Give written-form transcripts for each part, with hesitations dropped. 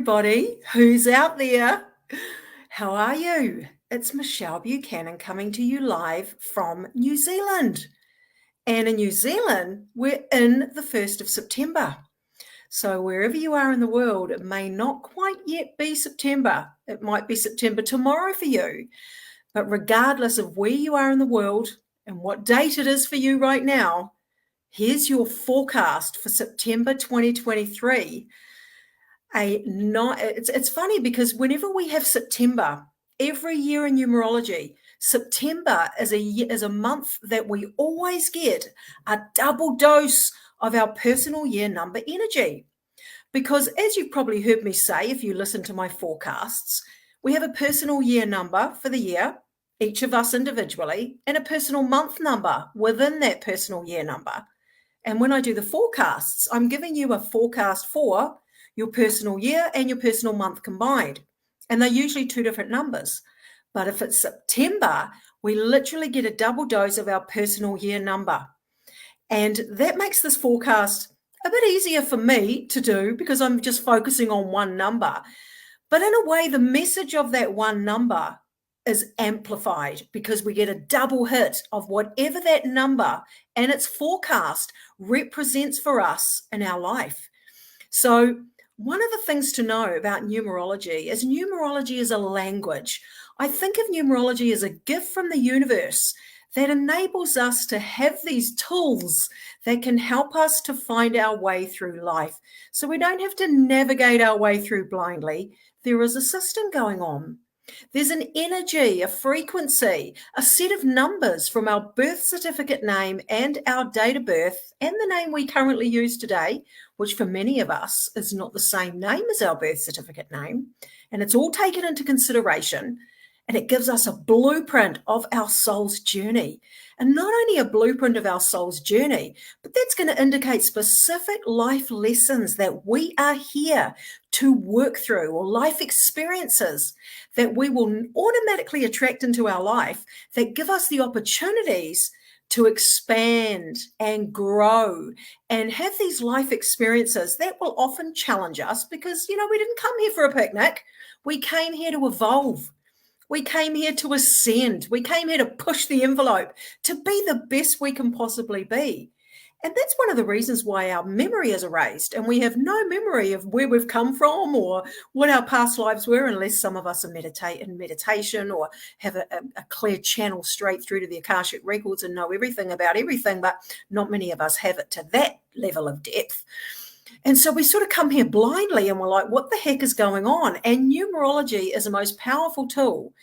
everybody who's out there. How are you? It's Michelle Buchanan coming to you live from New Zealand. And in New Zealand, we're in the 1st of September. So wherever you are in the world, it may not quite yet be September. It might be September tomorrow for you. But regardless of where you are in the world and what date it is for you right now, here's your forecast for September 2023. It's funny because whenever we have September, every year in numerology, September is a month that we always get a double dose of our personal year number energy. Because as you've probably heard me say, if you listen to my forecasts, we have a personal year number for the year, each of us individually, and a personal month number within that personal year number. And when I do the forecasts, I'm giving you a forecast for your personal year and your personal month combined. And they're usually two different numbers. But if it's September, we literally get a double dose of our personal year number. And that makes this forecast a bit easier for me to do because I'm just focusing on one number. But in a way, the message of that one number is amplified because we get a double hit of whatever that number and its forecast represents for us in our life. So one of the things to know about numerology is a language. I think of numerology as a gift from the universe that enables us to have these tools that can help us to find our way through life. So we don't have to navigate our way through blindly. There is a system going on. There's an energy, a frequency, a set of numbers from our birth certificate name and our date of birth and the name we currently use today, which for many of us is not the same name as our birth certificate name. And it's all taken into consideration. And it gives us a blueprint of our soul's journey. And not only a blueprint of our soul's journey, but that's going to indicate specific life lessons that we are here to work through, or life experiences that we will automatically attract into our life that give us the opportunities to expand and grow and have these life experiences that will often challenge us because, we didn't come here for a picnic. We came here to evolve. We came here to ascend. We came here to push the envelope, to be the best we can possibly be. And that's one of the reasons why our memory is erased and we have no memory of where we've come from or what our past lives were, unless some of us are in meditation or have a clear channel straight through to the Akashic records and know everything about everything, but not many of us have it to that level of depth. And so we sort of come here blindly and we're like, what the heck is going on? And numerology is the most powerful tool.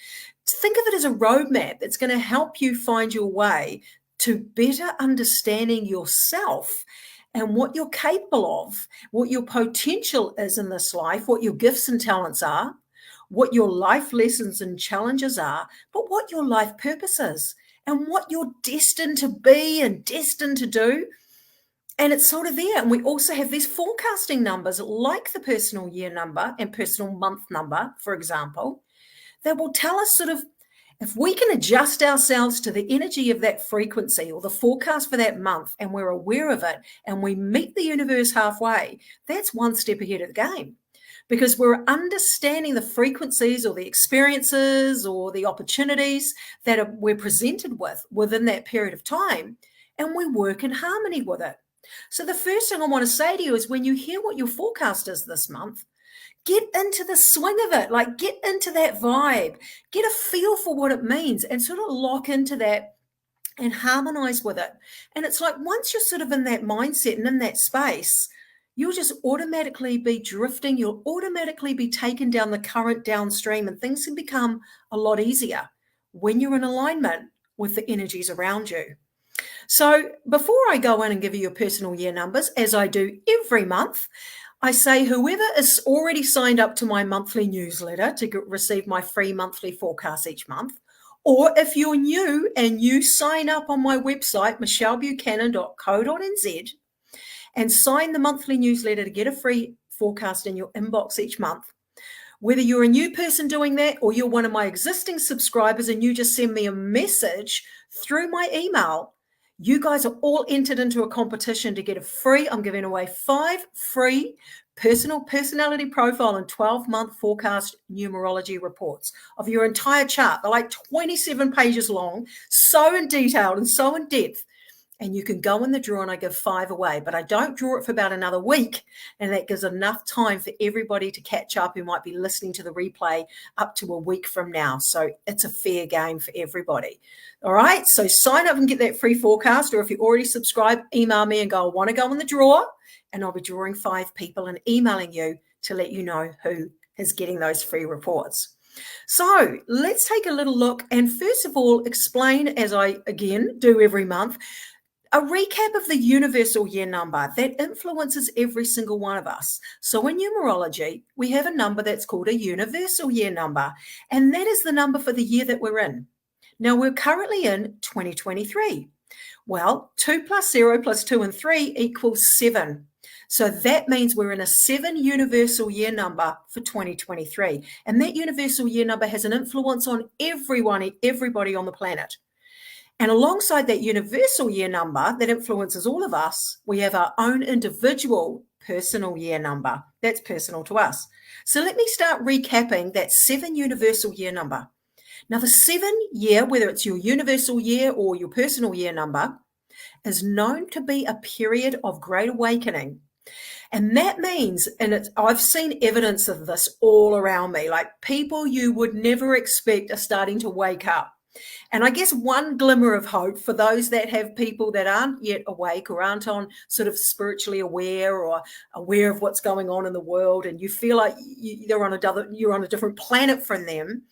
Think of it as a roadmap that's going to help you find your way to better understanding yourself and what you're capable of, what your potential is in this life, what your gifts and talents are, what your life lessons and challenges are, but what your life purpose is and what you're destined to be and destined to do. And it's sort of there. And we also have these forecasting numbers like the personal year number and personal month number, for example, that will tell us sort of if we can adjust ourselves to the energy of that frequency or the forecast for that month and we're aware of it and we meet the universe halfway, that's one step ahead of the game because we're understanding the frequencies or the experiences or the opportunities that we're presented with within that period of time, and we work in harmony with it. So the first thing I want to say to you is when you hear what your forecast is this month, get into the swing of it, like get into that vibe, get a feel for what it means and sort of lock into that and harmonize with it. And it's like once you're sort of in that mindset and in that space, you'll just automatically be drifting, you'll automatically be taken down the current downstream and things can become a lot easier when you're in alignment with the energies around you. So before I go in and give you your personal year numbers, as I do every month, I say whoever is already signed up to my monthly newsletter to receive my free monthly forecast each month, or if you're new and you sign up on my website, michellebuchanan.co.nz, and sign the monthly newsletter to get a free forecast in your inbox each month, whether you're a new person doing that or you're one of my existing subscribers and you just send me a message through my email, you guys are all entered into a competition to get I'm giving away 5 free personality profile and 12-month forecast numerology reports of your entire chart. They're like 27 pages long, so in detailed and so in depth. And you can go in the draw, and I give 5 away, but I don't draw it for about another week. And that gives enough time for everybody to catch up who might be listening to the replay up to a week from now. So it's a fair game for everybody. All right. So sign up and get that free forecast. Or if you already subscribe, email me and go, I want to go in the draw. And I'll be drawing 5 people and emailing you to let you know who is getting those free reports. So let's take a little look. And first of all, explain, as I again do every month, a recap of the universal year number that influences every single one of us. So in numerology, we have a number that's called a universal year number, and that is the number for the year that we're in. Now, we're currently in 2023. Well, 2 plus 0 plus 2 and 3 equals 7. So that means we're in a 7 universal year number for 2023. And that universal year number has an influence on everybody on the planet. And alongside that universal year number that influences all of us, we have our own individual personal year number that's personal to us. So let me start recapping that 7 universal year number. Now, the 7 year, whether it's your universal year or your personal year number, is known to be a period of great awakening. And that means, and I've seen evidence of this all around me, like people you would never expect are starting to wake up. And I guess one glimmer of hope for those that have people that aren't yet awake or aren't on sort of spiritually aware or aware of what's going on in the world, and you feel like you're on a different planet from them,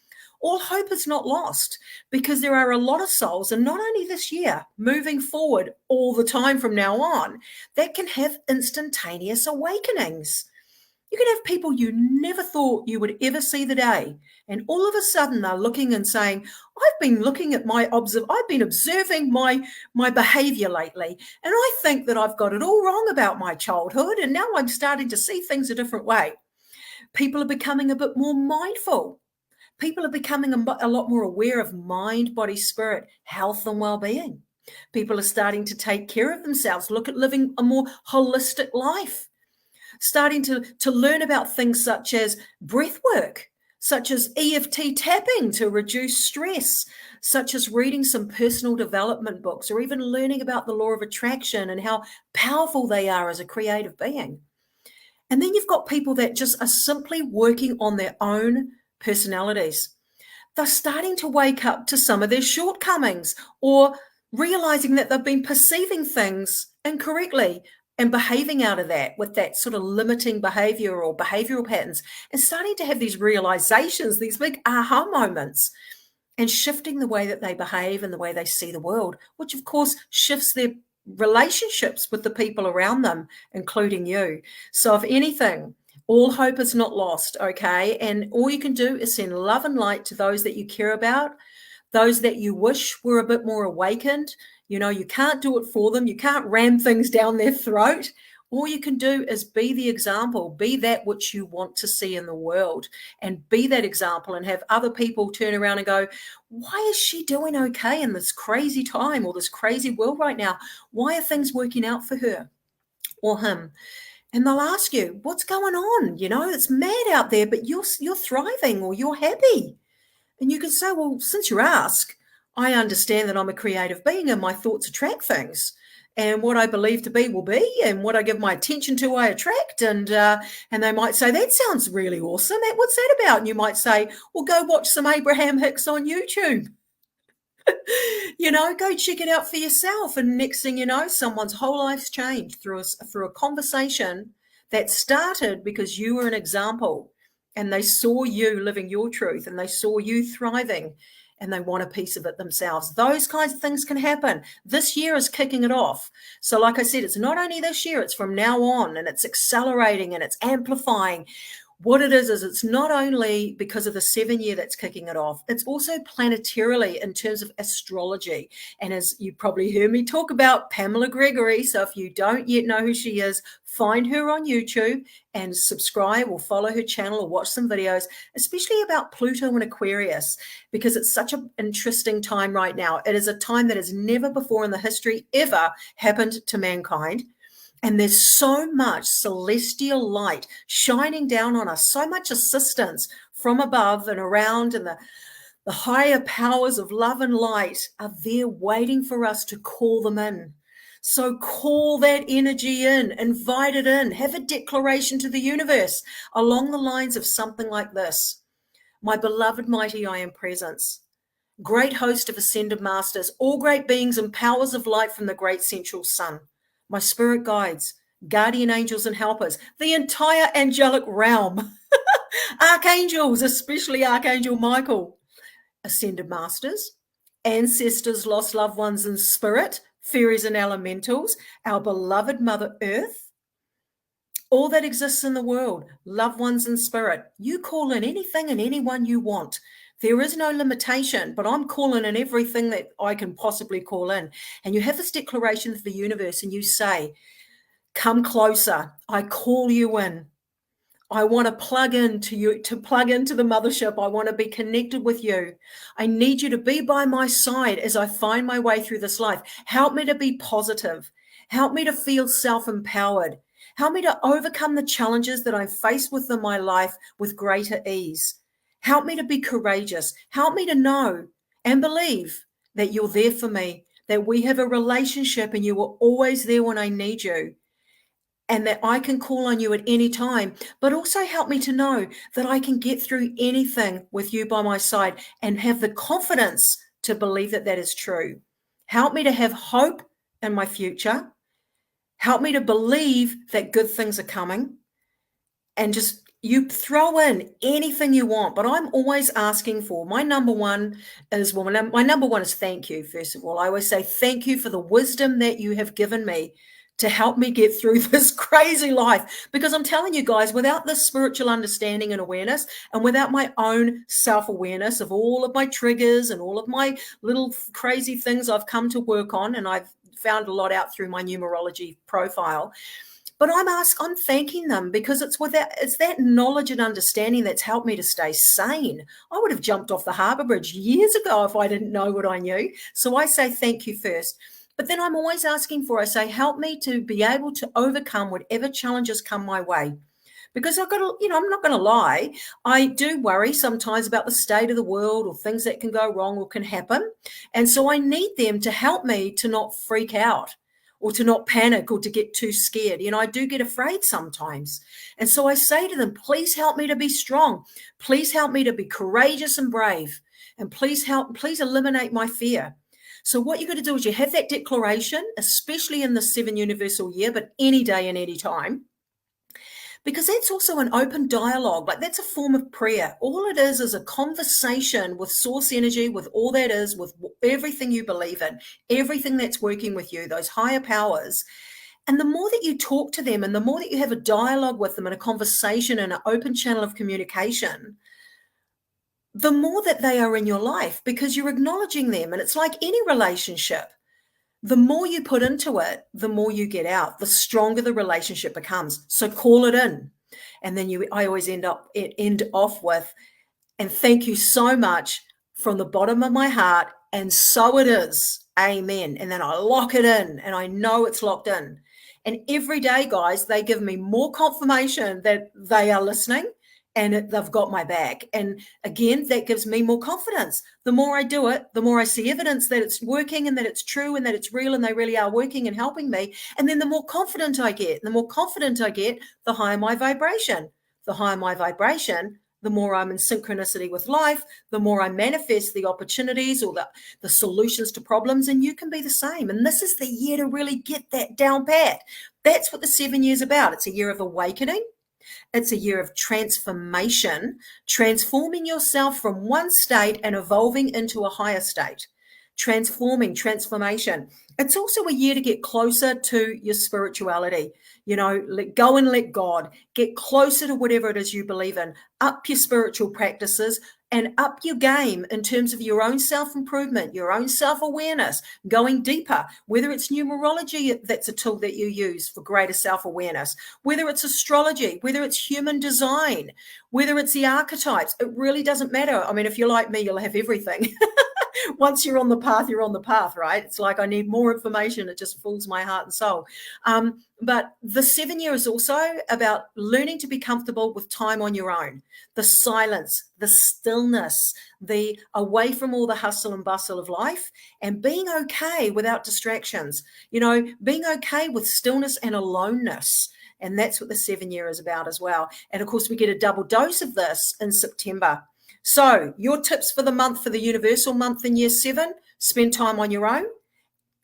all hope is not lost, because there are a lot of souls, and not only this year, moving forward all the time from now on, that can have instantaneous awakenings. You can have people you never thought you would ever see the day, and all of a sudden they're looking and saying, I've been observing my behavior lately, and I think that I've got it all wrong about my childhood, and now I'm starting to see things a different way. People are becoming a bit more mindful. People are becoming a lot more aware of mind, body, spirit, health, and well-being. People are starting to take care of themselves, look at living a more holistic life, starting to learn about things such as breath work, such as EFT tapping to reduce stress, such as reading some personal development books, or even learning about the law of attraction and how powerful they are as a creative being. And then you've got people that just are simply working on their own personalities. They're starting to wake up to some of their shortcomings, or realizing that they've been perceiving things incorrectly and behaving out of that with that sort of limiting behavior or behavioral patterns, and starting to have these realizations, these big aha moments, and shifting the way that they behave and the way they see the world, which of course shifts their relationships with the people around them, including you. So if anything, all hope is not lost, okay? And all you can do is send love and light to those that you care about, those that you wish were a bit more awakened. You know, you can't do it for them. You can't ram things down their throat. All you can do is be the example, be that which you want to see in the world, and be that example, and have other people turn around and go, why is she doing okay in this crazy time or this crazy world right now? Why are things working out for her or him? And they'll ask you, what's going on? You know, it's mad out there, but you're thriving, or you're happy. And you can say, well, since you ask, I understand that I'm a creative being and my thoughts attract things. And what I believe to be will be, and what I give my attention to, I attract. And they might say, that sounds really awesome. What's that about? And you might say, well, go watch some Abraham Hicks on YouTube. You know, go check it out for yourself. And next thing you know, someone's whole life's changed through a conversation that started because you were an example, and they saw you living your truth, and they saw you thriving, and they want a piece of it themselves. Those kinds of things can happen. This year is kicking it off. So like I said, it's not only this year, it's from now on, and it's accelerating and it's amplifying. What it is it's not only because of the 7 year that's kicking it off, it's also planetarily in terms of astrology. And as you probably heard me talk about Pamela Gregory, so if you don't yet know who she is, find her on YouTube and subscribe or follow her channel or watch some videos, especially about Pluto and Aquarius, because it's such an interesting time right now. It is a time that has never before in the history ever happened to mankind. And there's so much celestial light shining down on us, so much assistance from above and around, and the higher powers of love and light are there waiting for us to call them in. So call that energy in, invite it in, have a declaration to the universe along the lines of something like this. My beloved mighty I am presence, great host of ascended masters, all great beings and powers of light from the great central sun, my spirit guides, guardian angels and helpers, the entire angelic realm, archangels, especially Archangel Michael, ascended masters, ancestors, lost loved ones in spirit, fairies and elementals, our beloved Mother Earth, all that exists in the world, loved ones in spirit. You call in anything and anyone you want. There is no limitation, but I'm calling in everything that I can possibly call in. And you have this declaration of the universe and you say, come closer. I call you in. I want to plug into you, to plug into the mothership. I want to be connected with you. I need you to be by my side as I find my way through this life. Help me to be positive. Help me to feel self-empowered. Help me to overcome the challenges that I'm faced with in my life with greater ease. Help me to be courageous. Help me to know and believe that you're there for me, that we have a relationship and you are always there when I need you, and that I can call on you at any time, but also help me to know that I can get through anything with you by my side and have the confidence to believe that that is true. Help me to have hope in my future. Help me to believe that good things are coming, and just you throw in anything you want, but I'm always asking for my number one is, well, my number one is thank you. First of all, I always say thank you for the wisdom that you have given me to help me get through this crazy life. Because I'm telling you guys, without this spiritual understanding and awareness, and without my own self-awareness of all of my triggers and all of my little crazy things I've come to work on, and I've found a lot out through my numerology profile, but I'm thanking them, because it's that knowledge and understanding that's helped me to stay sane. I would have jumped off the harbour bridge years ago if I didn't know what I knew. So I say thank you first. But then I'm always asking for, I say, help me to be able to overcome whatever challenges come my way. Because I've got to, I'm not going to lie, I do worry sometimes about the state of the world or things that can go wrong or can happen. And so I need them to help me to not freak out or to not panic or to get too scared. I do get afraid sometimes. And so I say to them, please help me to be strong. Please help me to be courageous and brave. And please eliminate my fear. So what you're going to do is you have that declaration, especially in the 7 universal year, but any day and any time, because that's also an open dialogue. Like, that's a form of prayer. All it is a conversation with source energy, with all that is, with everything you believe in, everything that's working with you, those higher powers. And the more that you talk to them and the more that you have a dialogue with them and a conversation and an open channel of communication, the more that they are in your life, because you're acknowledging them. And it's like any relationship. The more you put into it, the more you get out, the stronger the relationship becomes. So call it in. And then I always end off with, and thank you so much from the bottom of my heart. And so it is. Amen. And then I lock it in, and I know it's locked in. And every day, guys, they give me more confirmation that they are listening and they've got my back. And again, that gives me more confidence. The more I do it, the more I see evidence that it's working and that it's true and that it's real and they really are working and helping me. And then the more confident I get, the higher my vibration. The higher my vibration, the more I'm in synchronicity with life, the more I manifest the opportunities or the solutions to problems. And you can be the same. And this is the year to really get that down pat. That's what the 7 years about. It's a year of awakening. It's a year of transformation, transforming yourself from one state and evolving into a higher state. Transformation. It's also a year to get closer to your spirituality. Let go and let God. Get closer to whatever it is you believe in. Up your spiritual practices and up your game in terms of your own self-improvement, your own self-awareness, going deeper, whether it's numerology, that's a tool that you use for greater self-awareness, whether it's astrology, whether it's human design, whether it's the archetypes, it really doesn't matter. I mean, if you're like me, you'll have everything. Once you're on the path, you're on the path, right? It's like I need more information. It just fills my heart and soul. But the 7 year is also about learning to be comfortable with time on your own, the silence, the stillness, the away from all the hustle and bustle of life, and being okay without distractions, being okay with stillness and aloneness. And that's what the 7 year is about as well. And of course, we get a double dose of this in September. So your tips for the month, for the universal month in year 7, spend time on your own,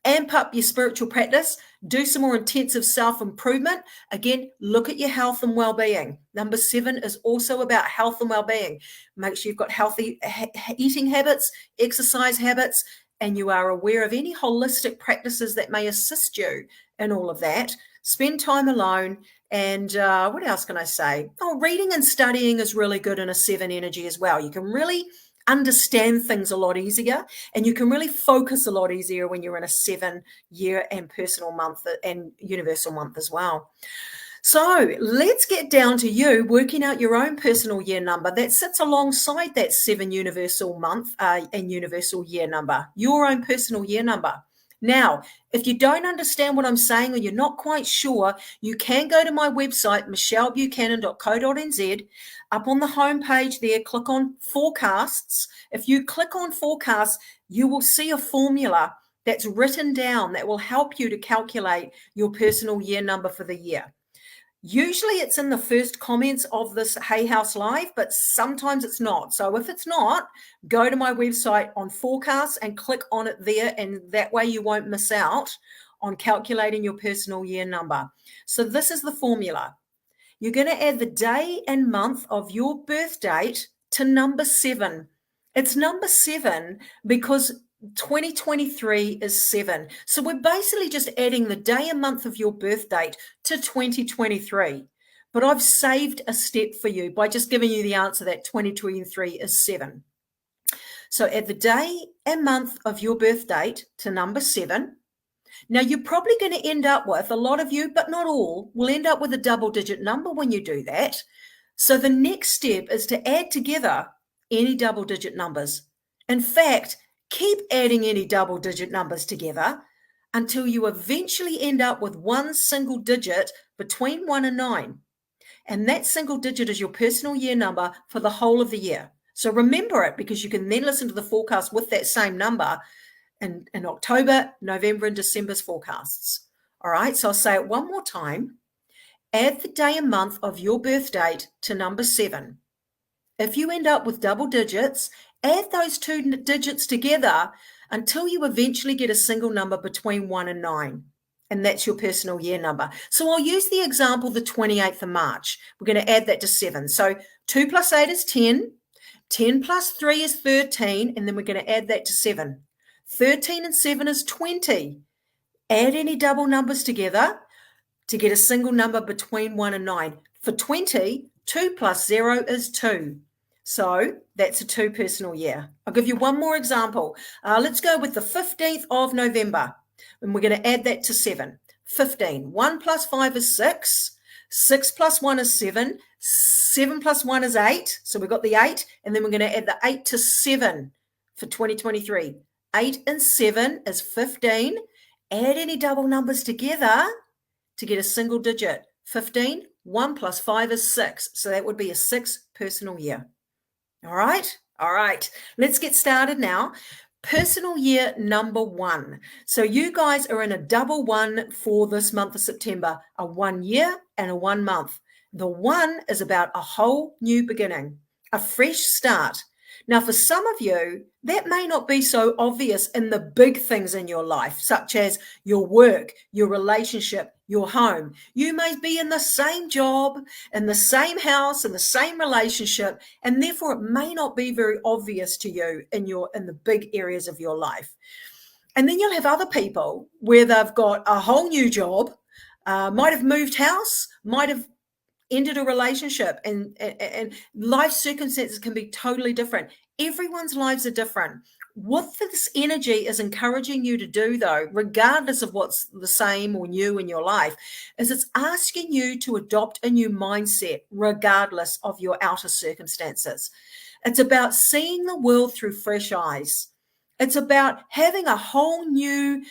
amp up your spiritual practice, do some more intensive self-improvement. Again, look at your health and well-being. Number 7 is also about health and well-being. Make sure you've got healthy eating habits, exercise habits, and you are aware of any holistic practices that may assist you in all of that. Spend time alone. And what else can I say? Reading and studying is really good in a 7 energy as well. You can really understand things a lot easier, and you can really focus a lot easier when you're in a 7 year and personal month and universal month as well. So let's get down to you working out your own personal year number that sits alongside that 7 universal month and universal year number, your own personal year number. Now, if you don't understand what I'm saying or you're not quite sure, you can go to my website, michellebuchanan.co.nz. Up on the homepage there, click on forecasts. If you click on forecasts, you will see a formula that's written down that will help you to calculate your personal year number for the year. Usually it's in the first comments of this Hay House Live, but sometimes it's not. So if it's not, go to my website on forecasts and click on it there, and that way you won't miss out on calculating your personal year number. So this is the formula. You're going to add the day and month of your birth date to number 7. It's number 7 because 2023 is 7. So we're basically just adding the day and month of your birth date to 2023. But I've saved a step for you by just giving you the answer that 2023 is 7. So add the day and month of your birth date to number 7. Now you're probably going to end up with, a lot of you, but not all, will end up with a double-digit number when you do that. So the next step is to add together any double-digit numbers. In fact, keep adding any double-digit numbers together until you eventually end up with one single digit between 1 and 9. And that single digit is your personal year number for the whole of the year. So remember it, because you can then listen to the forecast with that same number in October, November, and December's forecasts. All right, so I'll say it one more time. Add the day and month of your birth date to number 7. If you end up with double digits, add those 2 digits together until you eventually get a single number between 1 and 9. And that's your personal year number. So I'll use the example, the 28th of March. We're going to add that to 7. So 2 plus 8 is 10. 10 plus 3 is 13. And then we're going to add that to 7. 13 and 7 is 20. Add any double numbers together to get a single number between 1 and 9. For 20, 2 plus 0 is 2. So that's a 2 personal year. I'll give you one more example. Let's go with the 15th of November. And we're going to add that to 7. 15. 1 plus 5 is 6. 6 plus 1 is 7. 7 plus 1 is 8. So we've got the 8. And then we're going to add the 8 to 7 for 2023. 8 and 7 is 15. Add any double numbers together to get a single digit. 15, 1 plus 5 is 6. So that would be a 6 personal year. All right. All right. Let's get started now. Personal year number 1. So you guys are in a double 1 for this month of September, a 1 year and a 1 month. The 1 is about a whole new beginning, a fresh start. Now, for some of you, that may not be so obvious in the big things in your life, such as your work, your relationship, your home. You may be in the same job, in the same house, in the same relationship, and therefore it may not be very obvious to you in the big areas of your life. And then you'll have other people where they've got a whole new job, might have moved house, might have ended a relationship, and life circumstances can be totally different. Everyone's lives are different. What this energy is encouraging you to do, though, regardless of what's the same or new in your life, is it's asking you to adopt a new mindset regardless of your outer circumstances. It's about seeing the world through fresh eyes. It's about having a whole new,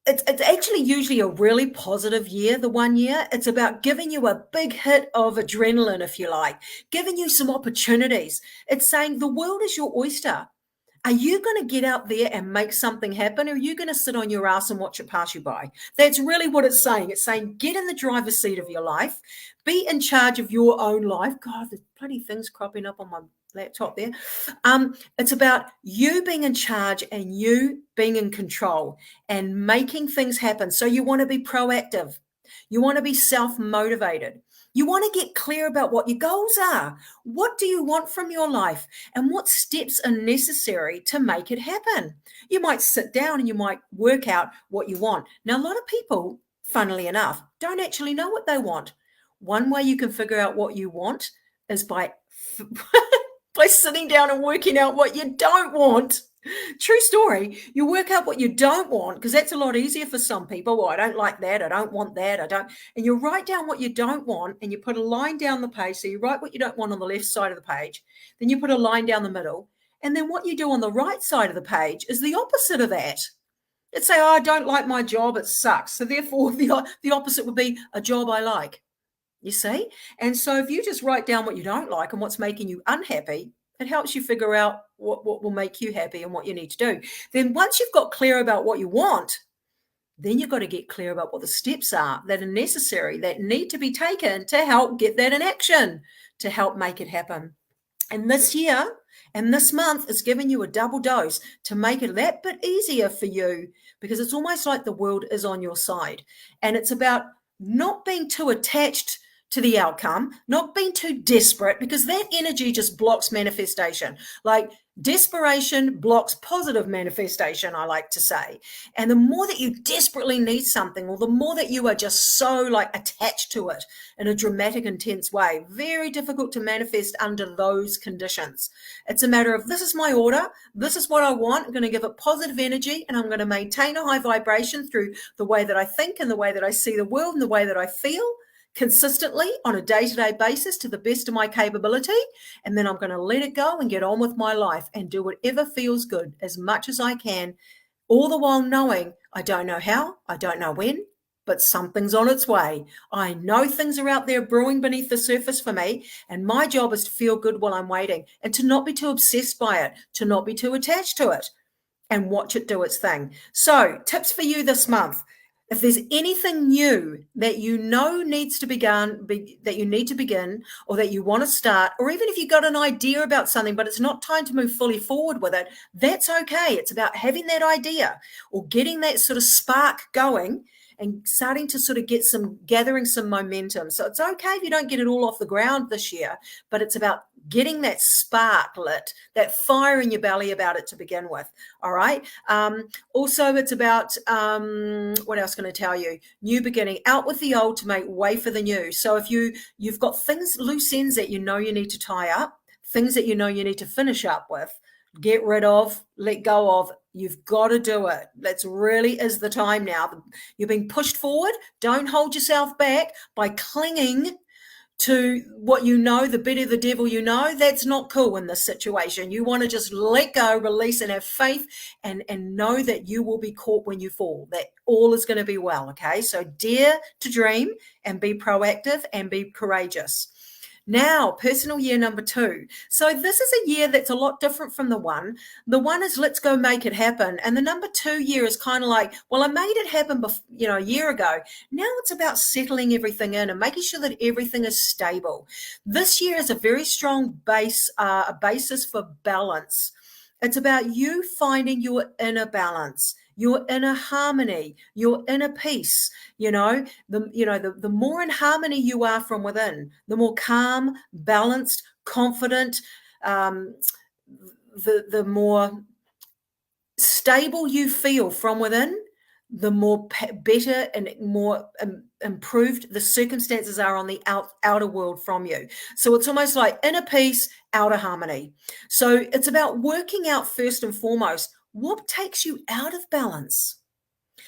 it's actually usually a really positive year, the 1 year. It's about giving you a big hit of adrenaline, if you like, giving you some opportunities. It's saying the world is your oyster. Are you going to get out there and make something happen, or are you going to sit on your ass and watch it pass you by? That's really what it's saying. It's saying get in the driver's seat of your life, be in charge of your own life. God, there's bloody things cropping up on my laptop there. It's about you being in charge and you being in control and making things happen. So you want to be proactive. You want to be self-motivated. You want to get clear about what your goals are. What do you want from your life? And what steps are necessary to make it happen? You might sit down and you might work out what you want. Now, a lot of people, funnily enough, don't actually know what they want. One way you can figure out what you want is by by sitting down and working out what you don't want. True story. You work out what you don't want, because that's a lot easier for some people. Well, I don't like that. I don't want that. I don't. And you write down what you don't want and you put a line down the page. So you write what you don't want on the left side of the page. Then you put a line down the middle. And then what you do on the right side of the page is the opposite of that. Let's say, oh, I don't like my job. It sucks. So therefore, the opposite would be a job I like. You see? And so if you just write down what you don't like and what's making you unhappy, it helps you figure out what will make you happy and what you need to do. Then once you've got clear about what you want, then you've got to get clear about what the steps are that are necessary, that need to be taken to help get that in action, to help make it happen. And this year and this month is giving you a double dose to make it that bit easier for you, because it's almost like the world is on your side. And it's about not being too attached to the outcome, not being too desperate, because that energy just blocks manifestation. Like desperation blocks positive manifestation, I like to say. And the more that you desperately need something, or the more that you are just so like attached to it in a dramatic, intense way, very difficult to manifest under those conditions. It's a matter of, this is my order, this is what I want, I'm going to give it positive energy, and I'm going to maintain a high vibration through the way that I think and the way that I see the world and the way that I feel, consistently on a day-to-day basis to the best of my capability. And then I'm going to let it go and get on with my life and do whatever feels good as much as I can, all the while knowing I don't know how, I don't know when, but something's on its way. I know things are out there brewing beneath the surface for me, and my job is to feel good while I'm waiting and to not be too obsessed by it, to not be too attached to it, and watch it do its thing. So tips for you this month. If there's anything new that you know needs to begin, that you need to begin, or that you want to start, or even if you've got an idea about something, but it's not time to move fully forward with it, that's okay. It's about having that idea or getting that sort of spark going and starting to sort of gathering some momentum. So it's okay if you don't get it all off the ground this year, but it's about getting that spark lit, that fire in your belly about it to begin with. All right. Also, it's about, what else can I tell you? New beginning, out with the old to make way for the new. So if you've got things, loose ends that you know you need to tie up, things that you know you need to finish up with, get rid of, let go of, you've got to do it. That's really is the time now. You're being pushed forward. Don't hold yourself back by clinging to what you know, the bit of the devil you know. That's not cool in this situation. You want to just let go, release, and have faith and know that you will be caught when you fall, that all is going to be well, okay? So dare to dream and be proactive and be courageous. Now, personal year number 2. So this is a year that's a lot different from the one. The one is let's go make it happen. And the number 2 year is kind of like, well, I made it happen a year ago. Now it's about settling everything in and making sure that everything is stable. This year is a very strong basis for balance. It's about you finding your inner balance, your inner harmony, your inner peace. The more in harmony you are from within, the more calm, balanced, confident, the more stable you feel from within, the more better and more improved the circumstances are on the outer world from you. So it's almost like inner peace, outer harmony. So it's about working out first and foremost what takes you out of balance.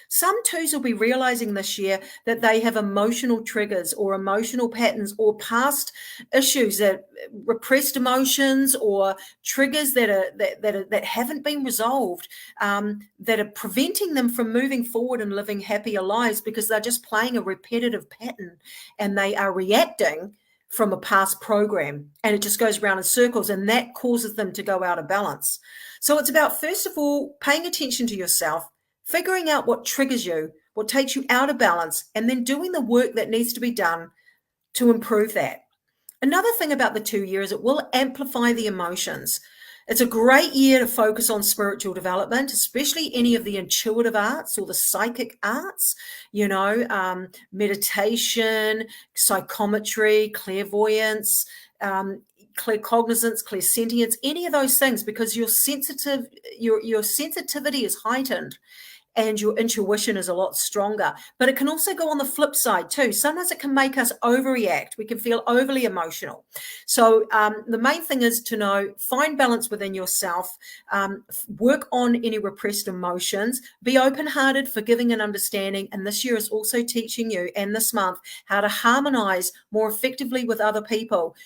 Some twos will be realizing this year that they have emotional triggers or emotional patterns or past issues, that repressed emotions or triggers that haven't been resolved, that are preventing them from moving forward and living happier lives, because they're just playing a repetitive pattern and they are reacting from a past program, and it just goes around in circles, and that causes them to go out of balance. So it's about, first of all, paying attention to yourself, figuring out what triggers you, what takes you out of balance, and then doing the work that needs to be done to improve that. Another thing about the 2 year is it will amplify the emotions. It's a great year to focus on spiritual development, especially any of the intuitive arts or the psychic arts, meditation, psychometry, clairvoyance, claircognizance, clairsentience, any of those things, because your sensitivity is heightened and your intuition is a lot stronger. But it can also go on the flip side too. Sometimes it can make us overreact. We can feel overly emotional. So the main thing is to know, find balance within yourself, work on any repressed emotions, be open-hearted, forgiving and understanding. And this year is also teaching you, and this month, how to harmonize more effectively with other people,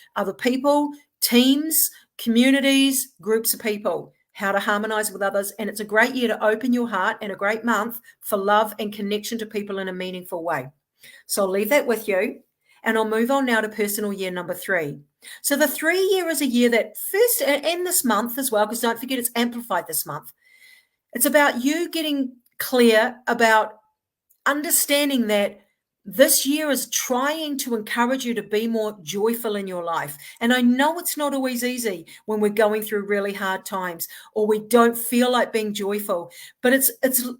teams, communities, groups of people, how to harmonize with others. And it's a great year to open your heart, and a great month for love and connection to people in a meaningful way. So I'll leave that with you, and I'll move on now to personal year number 3. So the 3 year is a year that first, and this month as well, because don't forget it's amplified this month. It's about you getting clear about understanding that this year is trying to encourage you to be more joyful in your life. And I know it's not always easy when we're going through really hard times or we don't feel like being joyful, but it's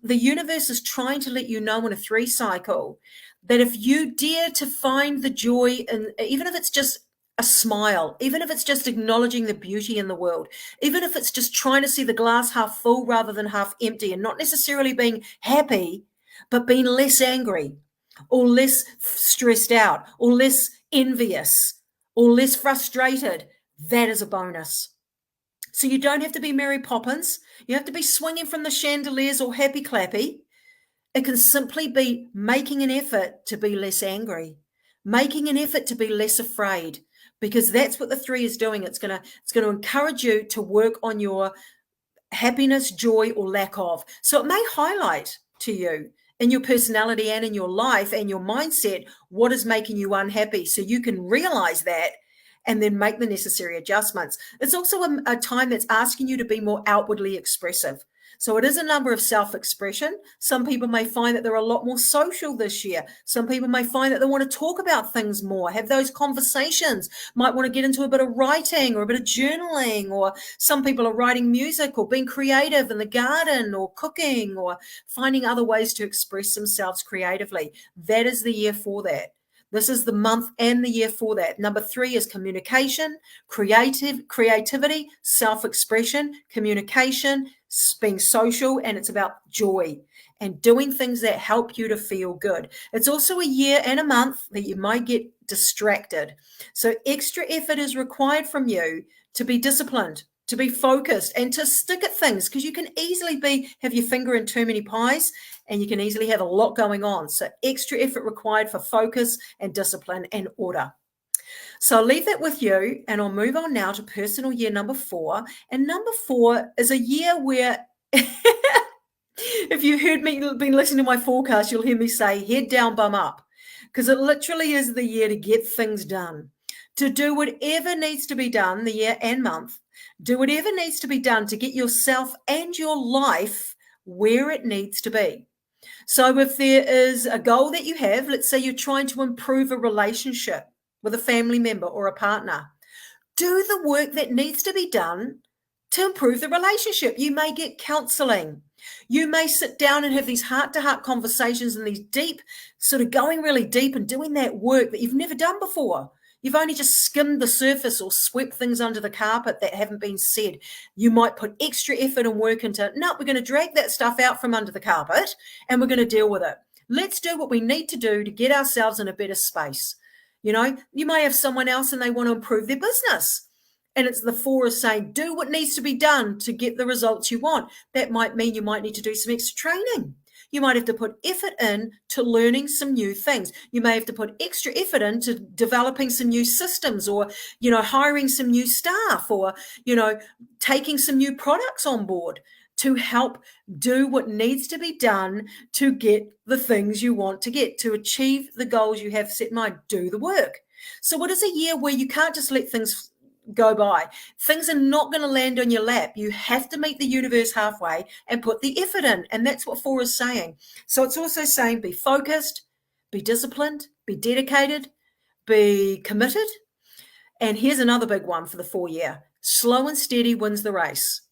the universe is trying to let you know in a 3 cycle that if you dare to find the joy, and even if it's just a smile, even if it's just acknowledging the beauty in the world, even if it's just trying to see the glass half full rather than half empty, and not necessarily being happy, but being less angry, or less stressed out, or less envious, or less frustrated, that is a bonus. So you don't have to be Mary Poppins. You have to be swinging from the chandeliers or happy clappy. It can simply be making an effort to be less angry, making an effort to be less afraid, because that's what the 3 is doing. It's going to encourage you to work on your happiness, joy, or lack of. So it may highlight to you in your personality and in your life and your mindset what is making you unhappy, so you can realize that and then make the necessary adjustments. It's also a time that's asking you to be more outwardly expressive. So it is a number of self-expression. Some people may find that they're a lot more social this year. Some people may find that they want to talk about things more, have those conversations, might want to get into a bit of writing or a bit of journaling, or some people are writing music or being creative in the garden or cooking or finding other ways to express themselves creatively. That is the year for that. This is the month and the year for that. Number 3 is communication, creativity, self-expression, communication, being social, and it's about joy and doing things that help you to feel good. It's also a year and a month that you might get distracted. So extra effort is required from you to be disciplined, to be focused, and to stick at things, because you can easily have your finger in too many pies, and you can easily have a lot going on. So extra effort required for focus and discipline and order. So I'll leave that with you, and I'll move on now to personal year number 4. And number 4 is a year where, if you've been listening to my forecast, you'll hear me say head down, bum up, because it literally is the year to get things done, to do whatever needs to be done, the year and month, do whatever needs to be done to get yourself and your life where it needs to be. So if there is a goal that you have, let's say you're trying to improve a relationship with a family member or a partner, do the work that needs to be done to improve the relationship. You may get counseling. You may sit down and have these heart-to-heart conversations and these deep, sort of going really deep and doing that work that you've never done before. You've only just skimmed the surface or swept things under the carpet that haven't been said. You might put extra effort and work into, no, we're going to drag that stuff out from under the carpet and we're going to deal with it. Let's do what we need to do to get ourselves in a better space. You know, you may have someone else and they want to improve their business. And it's the 4 is saying, do what needs to be done to get the results you want. That might mean you might need to do some extra training. You might have to put effort in to learning some new things. You may have to put extra effort into developing some new systems, or, hiring some new staff, or, taking some new products on board to help do what needs to be done to get the things you want to get, to achieve the goals you have set in mind. Do the work. So it is a year where you can't just let things go by. Things are not going to land on your lap. You have to meet the universe halfway and put the effort in. And that's what 4 is saying. So it's also saying be focused, be disciplined, be dedicated, be committed. And here's another big one for the 4 year. Slow and steady wins the race.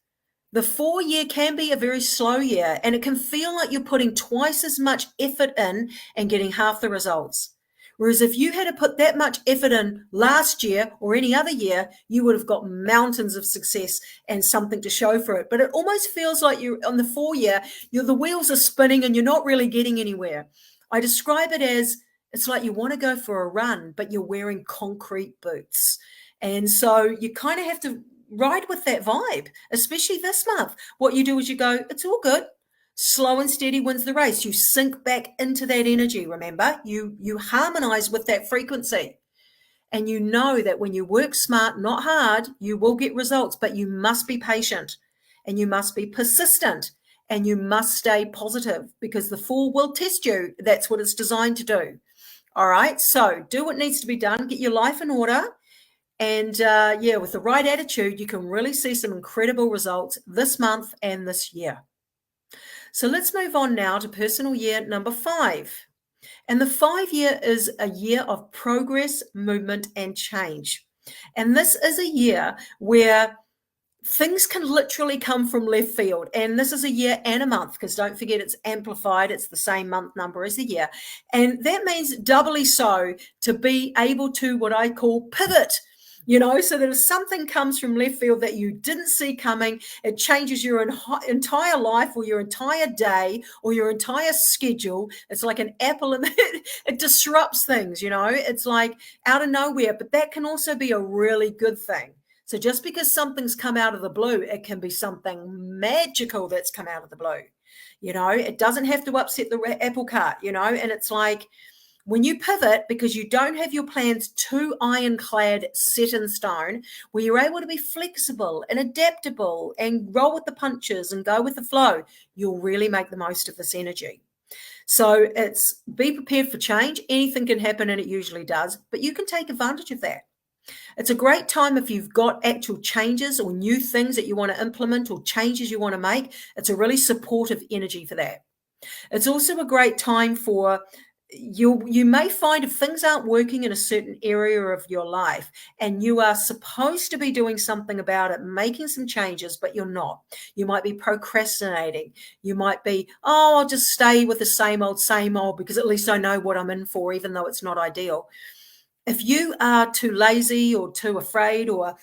The 4 year can be a very slow year, and it can feel like you're putting twice as much effort in and getting half the results. Whereas if you had to put that much effort in last year or any other year, you would have got mountains of success and something to show for it. But it almost feels like you're on the 4 year, the wheels are spinning and you're not really getting anywhere. I describe it as, it's like you want to go for a run, but you're wearing concrete boots. And so you kind of have to ride with that vibe, especially this month. What you do is you go, it's all good. Slow and steady wins the race. You sink back into that energy, remember? You harmonize with that frequency. And you know that when you work smart, not hard, you will get results, but you must be patient and you must be persistent and you must stay positive, because the 4 will test you. That's what it's designed to do. All right, so do what needs to be done. Get your life in order. And with the right attitude, you can really see some incredible results this month and this year. So let's move on now to personal year number 5. And the 5 year is a year of progress, movement, and change. And this is a year where things can literally come from left field. And this is a year and a month, because don't forget it's amplified. It's the same month number as the year. And that means doubly so to be able to what I call pivot. So that if something comes from left field that you didn't see coming, it changes your entire life or your entire day or your entire schedule. It's like an apple and it disrupts things, it's like out of nowhere, but that can also be a really good thing. So just because something's come out of the blue, it can be something magical that's come out of the blue. It doesn't have to upset the apple cart, and it's like, when you pivot, because you don't have your plans too ironclad, set in stone, where you're able to be flexible and adaptable and roll with the punches and go with the flow, you'll really make the most of this energy. So it's be prepared for change. Anything can happen, and it usually does, but you can take advantage of that. It's a great time if you've got actual changes or new things that you want to implement or changes you want to make. It's a really supportive energy for that. It's also a great time for you may find if things aren't working in a certain area of your life and you are supposed to be doing something about it, making some changes, but you're not. You might be procrastinating. You might be, I'll just stay with the same old, because at least I know what I'm in for, even though it's not ideal. If you are too lazy or too afraid or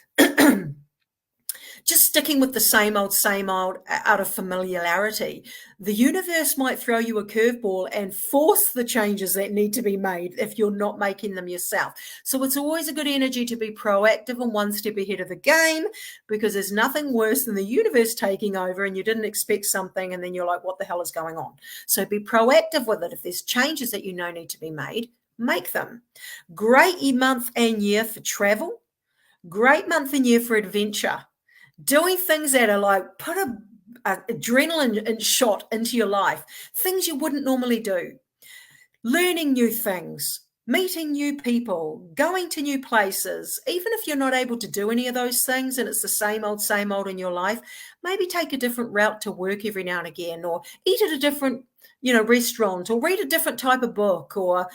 just sticking with the same old out of familiarity, the universe might throw you a curveball and force the changes that need to be made if you're not making them yourself. So it's always a good energy to be proactive and one step ahead of the game, because there's nothing worse than the universe taking over and you didn't expect something and then you're like, what the hell is going on? So be proactive with it. If there's changes that you know need to be made, make them. Great month and year for travel. Great month and year for adventure. Doing things that are like put a adrenaline shot into your life, things you wouldn't normally do, learning new things, meeting new people, going to new places. Even if you're not able to do any of those things and it's the same old in your life, maybe take a different route to work every now and again, or eat at a different restaurant, or read a different type of book, or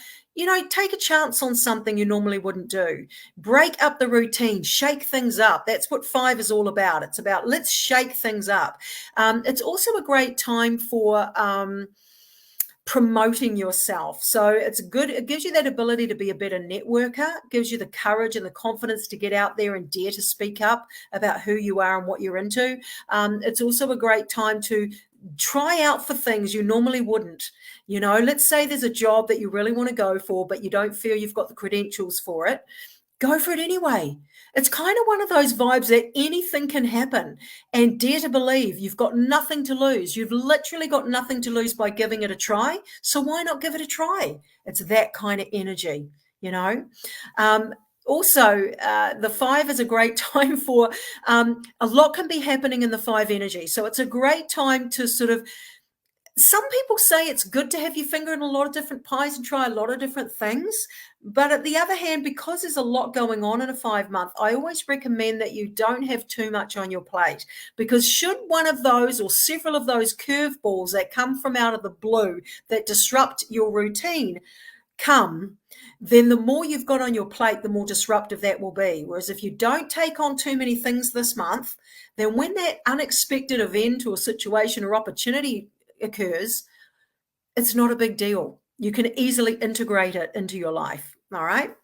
take a chance on something you normally wouldn't do. Break up the routine, shake things up. That's what 5 is all about. It's about let's shake things up. It's also a great time for promoting yourself. So it's good. It gives you that ability to be a better networker, gives you the courage and the confidence to get out there and dare to speak up about who you are and what you're into. It's also a great time to try out for things you normally wouldn't. Let's say there's a job that you really want to go for, but you don't feel you've got the credentials for it, go for it anyway. It's kind of one of those vibes that anything can happen, and dare to believe you've got nothing to lose. You've literally got nothing to lose by giving it a try. So why not give it a try? It's that kind of energy, you know. Also, the 5 is a great time for a lot can be happening in the 5 energy. So it's a great time to sort of, some people say it's good to have your finger in a lot of different pies and try a lot of different things. But at the other hand, because there's a lot going on in a 5 month, I always recommend that you don't have too much on your plate, because should one of those or several of those curveballs that come from out of the blue that disrupt your routine come, then the more you've got on your plate, the more disruptive that will be. Whereas if you don't take on too many things this month, then when that unexpected event or situation or opportunity occurs, it's not a big deal. You can easily integrate it into your life. All right.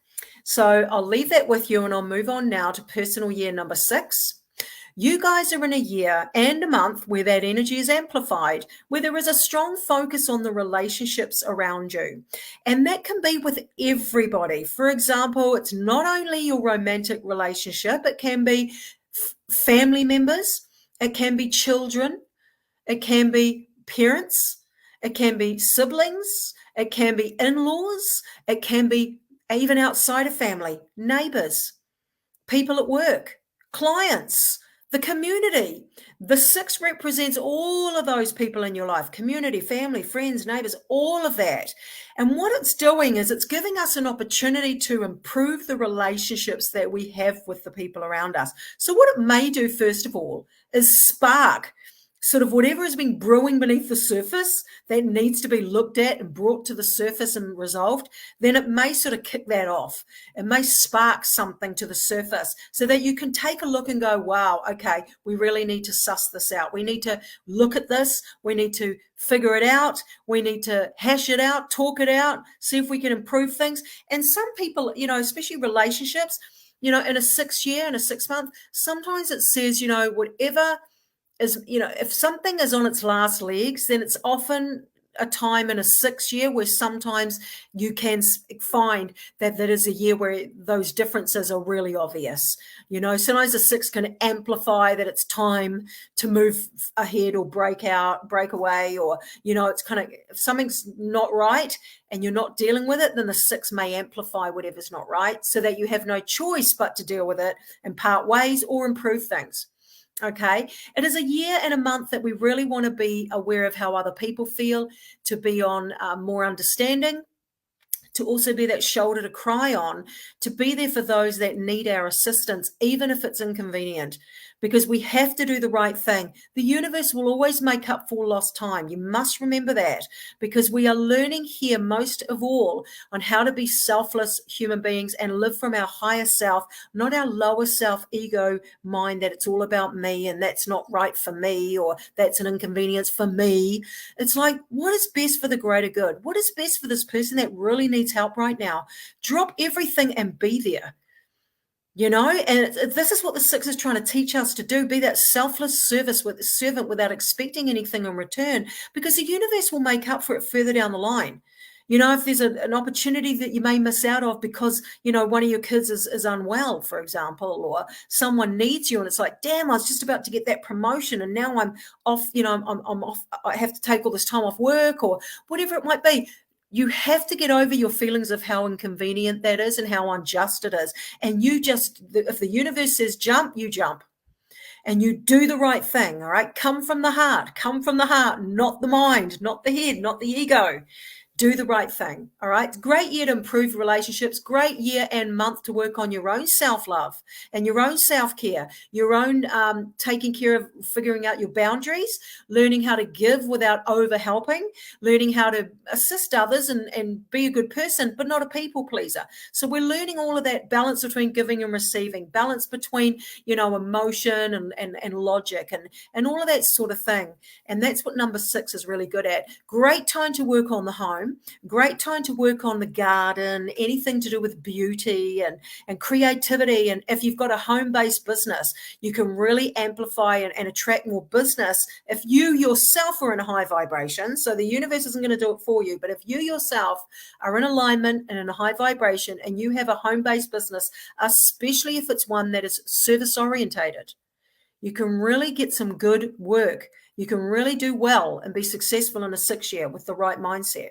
So I'll leave that with you, and I'll move on now to personal year number 6. You guys are in a year and a month where that energy is amplified, where there is a strong focus on the relationships around you. And that can be with everybody. For example, it's not only your romantic relationship, it can be family members, it can be children, it can be parents, it can be siblings, it can be in-laws, it can be even outside of family, neighbors, people at work, clients, the community. The 6 represents all of those people in your life, community, family, friends, neighbors, all of that. And what it's doing is it's giving us an opportunity to improve the relationships that we have with the people around us. So what it may do, first of all, is spark sort of whatever has been brewing beneath the surface that needs to be looked at and brought to the surface and resolved. Then it may sort of kick that off. It may spark something to the surface so that you can take a look and go, wow, okay, we really need to suss this out. We need to look at this. We need to figure it out. We need to hash it out, talk it out, see if we can improve things. And some people, you know, especially relationships, you know, in a 6 year, in a 6 month, sometimes it says, you know, whatever is, you know, if something is on its last legs, then it's often a time in a 6 year where sometimes you can find that is a year where those differences are really obvious. You know, sometimes a 6 can amplify that it's time to move ahead or break away, or, you know, it's kind of, if something's not right and you're not dealing with it, then the 6 may amplify whatever's not right so that you have no choice but to deal with it and part ways or improve things. Okay, it is a year and a month that we really want to be aware of how other people feel, to be on more understanding, to also be that shoulder to cry on, to be there for those that need our assistance, even if it's inconvenient, because we have to do the right thing. The universe will always make up for lost time. You must remember that, because we are learning here most of all on how to be selfless human beings and live from our higher self, not our lower self ego mind that it's all about me and that's not right for me, or that's an inconvenience for me. It's like, what is best for the greater good? What is best for this person that really needs help right now? Drop everything and be there. You know, and this is what the 6 is trying to teach us to do, be that selfless servant without expecting anything in return, because the universe will make up for it further down the line. You know, if there's an opportunity that you may miss out of because, you know, one of your kids is unwell, for example, or someone needs you and it's like, damn, I was just about to get that promotion and now I'm off, you know, I'm off, I have to take all this time off work or whatever it might be. You have to get over your feelings of how inconvenient that is and how unjust it is. And you just, if the universe says jump, you jump. And you do the right thing, all right? Come from the heart, not the mind, not the head, not the ego. Do the right thing, all right? Great year to improve relationships, great year and month to work on your own self-love and your own self-care, your own taking care of figuring out your boundaries, learning how to give without over-helping, learning how to assist others and be a good person, but not a people pleaser. So we're learning all of that balance between giving and receiving, balance between, you know, emotion and logic and all of that sort of thing. And that's what number 6 is really good at. Great time to work on the home. home, great time to work on the garden, anything to do with beauty and creativity. And if you've got a home-based business, you can really amplify and attract more business if you yourself are in a high vibration. So the universe isn't going to do it for you, but if you yourself are in alignment and in a high vibration and you have a home-based business, especially if it's one that is service orientated, you can really get some good work. You can really do well and be successful in a 6-year with the right mindset.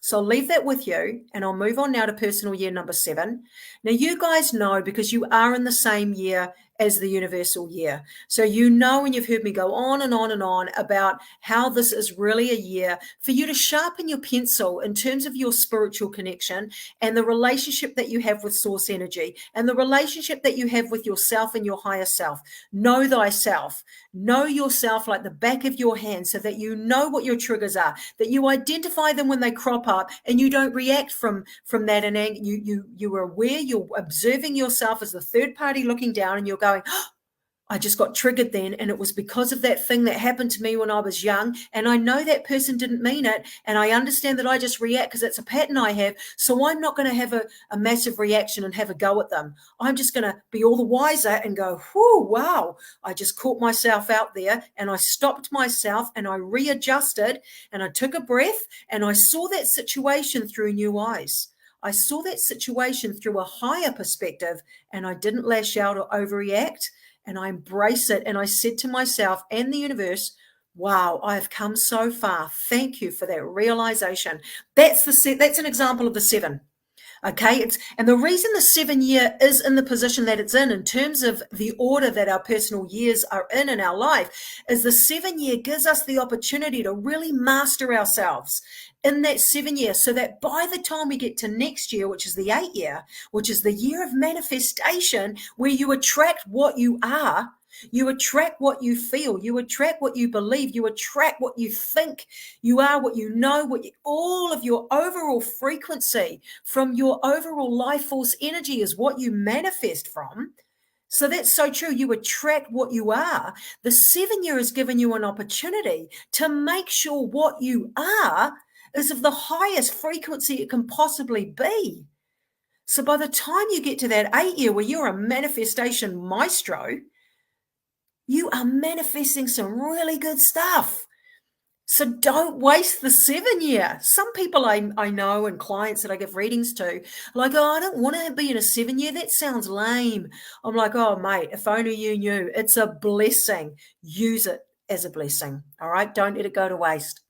So I'll leave that with you, and I'll move on now to personal year number 7. Now, you guys know, because you are in the same year as the universal year. So you know, and you've heard me go on and on and on about how this is really a year for you to sharpen your pencil in terms of your spiritual connection and the relationship that you have with source energy and the relationship that you have with yourself and your higher self. Know thyself. Know yourself like the back of your hand so that you know what your triggers are, that you identify them when they crop up and you don't react from that. And you are aware, you're observing yourself as the third party looking down, and you're going, oh, I just got triggered then, and it was because of that thing that happened to me when I was young, and I know that person didn't mean it, and I understand that I just react because it's a pattern I have, so I'm not going to have a massive reaction and have a go at them. I'm just going to be all the wiser and go, whoo, wow, I just caught myself out there, and I stopped myself, and I readjusted, and I took a breath, and I saw that situation through new eyes. I saw that situation through a higher perspective, and I didn't lash out or overreact, and I embrace it. And I said to myself and the universe, wow, I have come so far. Thank you for that realization. That's an example of the 7. Okay, and the reason the 7-year is in the position that it's in terms of the order that our personal years are in our life, is the 7-year gives us the opportunity to really master ourselves in that 7-year, so that by the time we get to next year, which is the 8-year, which is the year of manifestation, where you attract what you are, you attract what you feel, you attract what you believe, you attract what you think you are, what you know, all of your overall frequency from your overall life force energy is what you manifest from. So that's so true. You attract what you are. The 7-year has given you an opportunity to make sure what you are is of the highest frequency it can possibly be. So by the time you get to that 8-year where you're a manifestation maestro, you are manifesting some really good stuff. So don't waste the 7-year. Some people I know and clients that I give readings to, like, oh, I don't want to be in a 7-year. That sounds lame. I'm like, oh, mate, if only you knew. It's a blessing. Use it as a blessing. All right? Don't let it go to waste.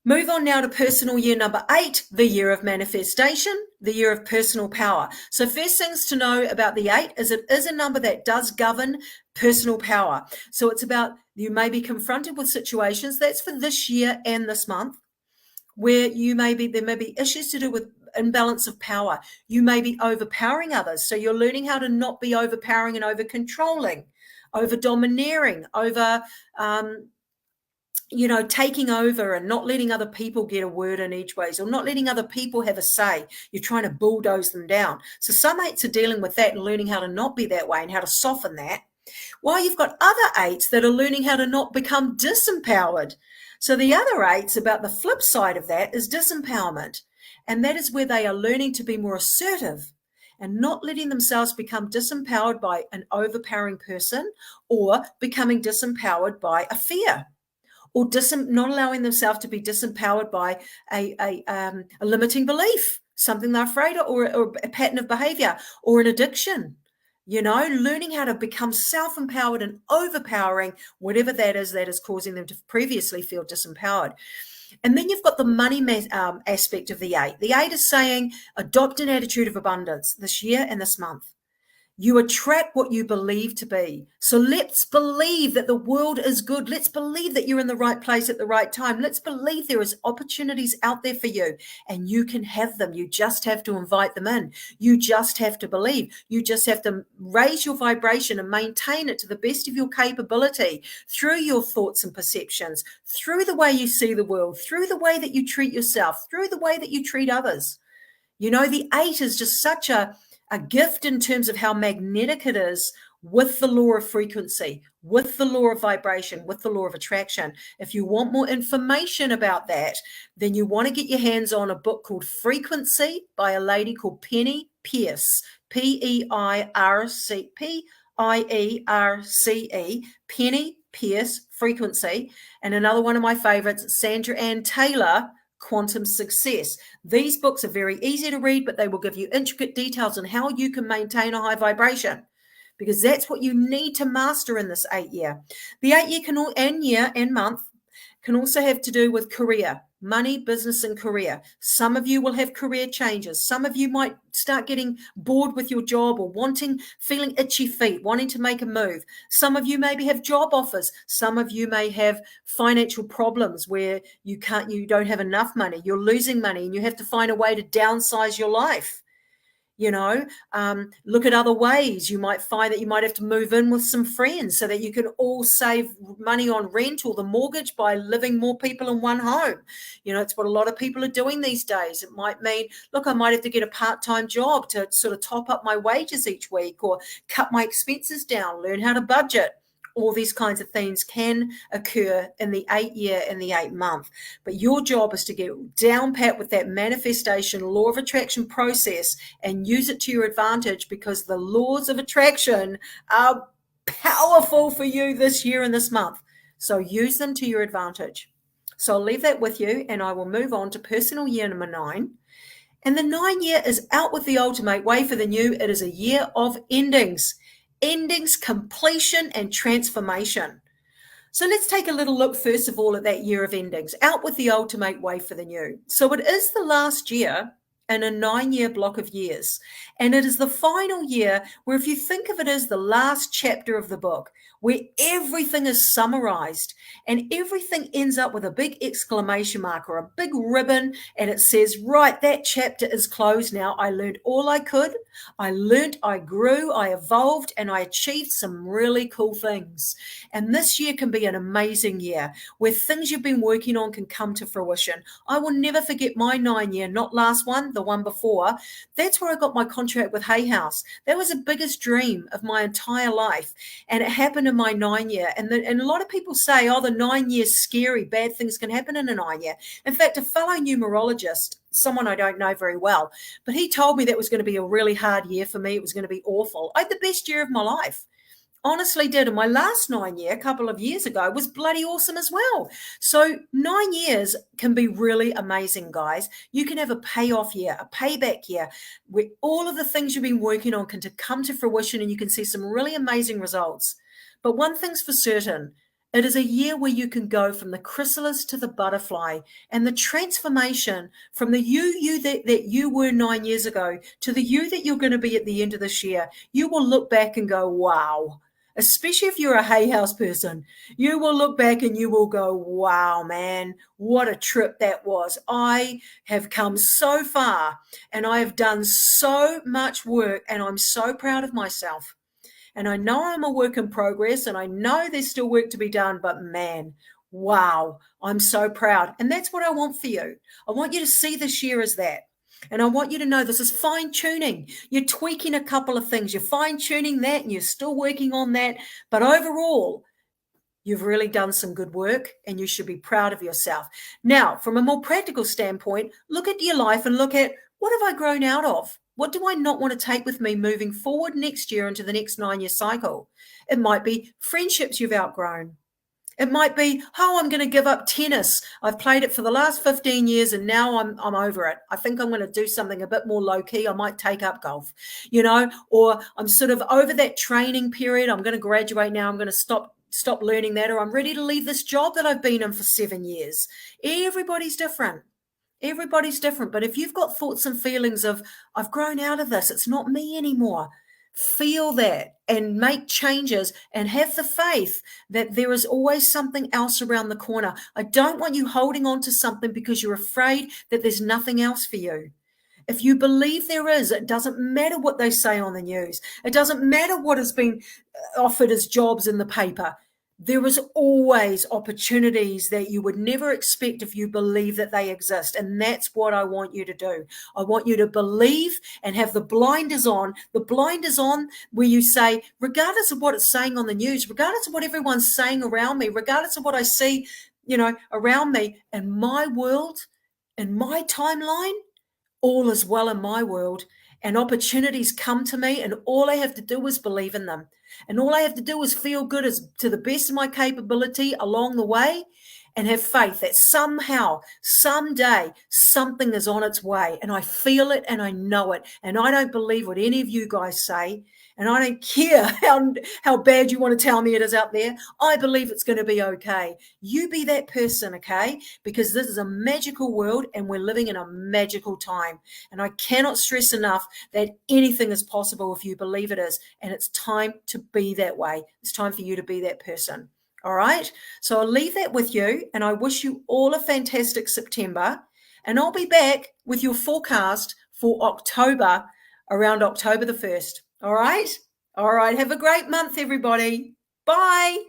Move on now to personal year number 8, the year of manifestation, the year of personal power. So first things to know about the 8 is it is a number that does govern personal power. So it's about, you may be confronted with situations, that's for this year and this month, where there may be issues to do with imbalance of power. You may be overpowering others. So you're learning how to not be overpowering and over controlling, over domineering, over taking over and not letting other people get a word in each way, or not letting other people have a say. You're trying to bulldoze them down. So some 8s are dealing with that and learning how to not be that way and how to soften that. While you've got other 8s that are learning how to not become disempowered. So the other 8s, about the flip side of that, is disempowerment. And that is where they are learning to be more assertive and not letting themselves become disempowered by an overpowering person or becoming disempowered by a fear. Or not allowing themselves to be disempowered by a limiting belief, something they're afraid of, or a pattern of behavior, or an addiction. Learning how to become self-empowered and overpowering whatever that is causing them to previously feel disempowered. And then you've got the money aspect of the 8. The 8 is saying adopt an attitude of abundance this year and this month. You attract what you believe to be. So let's believe that the world is good. Let's believe that you're in the right place at the right time. Let's believe there is opportunities out there for you and you can have them. You just have to invite them in. You just have to believe. You just have to raise your vibration and maintain it to the best of your capability through your thoughts and perceptions, through the way you see the world, through the way that you treat yourself, through the way that you treat others. The 8 is just such a gift in terms of how magnetic it is with the law of frequency, with the law of vibration, with the law of attraction. If you want more information about that, then you want to get your hands on a book called Frequency by a lady called Penny Pierce, P-E-I-R-C-E, Penny Pierce, Frequency. And another one of my favorites, Sandra Ann Taylor, Quantum Success. These books are very easy to read, but they will give you intricate details on how you can maintain a high vibration, because that's what you need to master in this 8 year. The 8 year year and month can also have to do with career, money, business, and career. Some of you will have career changes. Some of you might start getting bored with your job or feeling itchy feet, wanting to make a move. Some of you maybe have job offers. Some of you may have financial problems where you don't have enough money. You're losing money and you have to find a way to downsize your life. Look at other ways. You might find that you might have to move in with some friends so that you can all save money on rent or the mortgage by living more people in one home. It's what a lot of people are doing these days. It might mean, look, I might have to get a part-time job to sort of top up my wages each week, or cut my expenses down, learn how to budget. All these kinds of things can occur in the 8 year and the 8 month. But your job is to get down pat with that manifestation law of attraction process and use it to your advantage, because the laws of attraction are powerful for you this year and this month. So use them to your advantage. So I'll leave that with you, and I will move on to personal year number 9. And the 9 year is out with the ultimate way for the new. It is a year of endings. Endings, completion, and transformation. So let's take a little look first of all at that year of endings, out with the ultimate way for the new. So it is the last year in a 9 year block of years. And it is the final year where, if you think of it as the last chapter of the book, where everything is summarized and everything ends up with a big exclamation mark or a big ribbon, and it says, right, that chapter is closed now. I learned all I could. I learned, I grew, I evolved, and I achieved some really cool things. And this year can be an amazing year where things you've been working on can come to fruition. I will never forget my 9 year, not last one, the one before. That's where I got my contract with Hay House. That was the biggest dream of my entire life. And it happened in my 9 year. And a lot of people say, oh, the 9 year's scary, bad things can happen in a 9 year. In fact, a fellow numerologist, someone I don't know very well, but he told me that was going to be a really hard year for me. It was going to be awful. I had the best year of my life. Honestly did. And my last 9 year, a couple of years ago, was bloody awesome as well. So 9 years can be really amazing, guys. You can have a payoff year, a payback year, where all of the things you've been working on can come to fruition and you can see some really amazing results. But one thing's for certain, it is a year where you can go from the chrysalis to the butterfly, and the transformation from the you that you were 9 years ago to the you that you're going to be at the end of this year. You will look back and go, wow. Especially if you're a Hay House person, you will look back and you will go, wow, man, what a trip that was. I have come so far and I have done so much work, and I'm so proud of myself. And I know I'm a work in progress, and I know there's still work to be done, but man, wow, I'm so proud. And that's what I want for you. I want you to see this year as that. And I want you to know this is fine tuning. You're tweaking a couple of things. You're fine tuning that and you're still working on that. But overall, you've really done some good work and you should be proud of yourself. Now, from a more practical standpoint, look at your life and look at, what have I grown out of? What do I not want to take with me moving forward next year into the next 9 year cycle? It might be friendships you've outgrown. It might be, oh, I'm going to give up tennis. I've played it for the last 15 years and now I'm over it. I think I'm going to do something a bit more low key. I might take up golf, or I'm sort of over that training period. I'm going to graduate now. I'm going to stop learning that, or I'm ready to leave this job that I've been in for 7 years. Everybody's different. Everybody's different. But if you've got thoughts and feelings of, I've grown out of this, it's not me anymore, feel that and make changes and have the faith that there is always something else around the corner. I don't want you holding on to something because you're afraid that there's nothing else for you. If you believe there is, it doesn't matter what they say on the news. It doesn't matter what has been offered as jobs in the paper. There is always opportunities that you would never expect if you believe that they exist. And that's what I want you to do. I want you to believe and have the blinders on where you say, regardless of what it's saying on the news, regardless of what everyone's saying around me, regardless of what I see, around me, in my world, in my timeline, all is well in my world, and opportunities come to me, and all I have to do is believe in them. And all I have to do is feel good as to the best of my capability along the way, and have faith that somehow, someday, something is on its way. And I feel it and I know it. And I don't believe what any of you guys say. And I don't care how bad you want to tell me it is out there. I believe it's going to be okay. You be that person, okay? Because this is a magical world and we're living in a magical time. And I cannot stress enough that anything is possible if you believe it is. And it's time to be that way. It's time for you to be that person. All right. So I'll leave that with you, and I wish you all a fantastic September. And I'll be back with your forecast for October, around October the 1st. All right. All right. Have a great month, everybody. Bye.